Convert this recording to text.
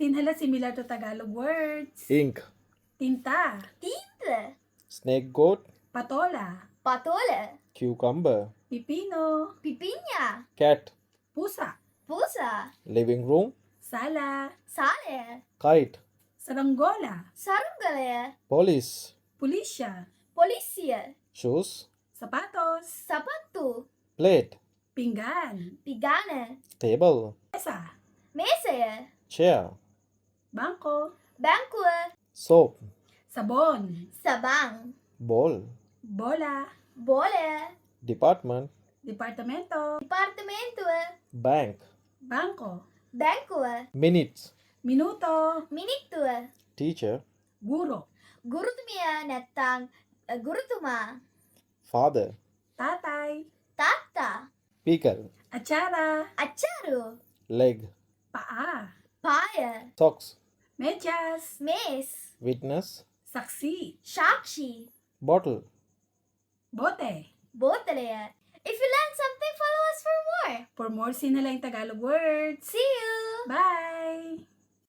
Tinhala similar to Tagalog words. ink, Tinta, Tinta. snake goat, patola, Patola. cucumber, pipino, Pipinya. cat, pusa, Pusa. living room, sala, Sale. kite, saranggola, Sarangale. police, pulisya, Polisia. shoes, sapatos, Sapatu. plate, pinggan, Pigana. table, mesa, Mesa. chair, bangko, Bangko. soap, sabon, Sabang. ball, bola, Bola. department, departamento, Departamento. bank, bangko, Bangko. minutes, minuto, Minito. teacher, guro, Guru tumia natang guru tuma. father, tatay, Tata. pickle, atsara, Acharu. leg, paa, Paya. socks, medyas, Mace. witness, saksi, Shakshi. bottle. bote. Bottle. If you learned something, follow us for more. For more Sinalang Tagalog words. See you! Bye!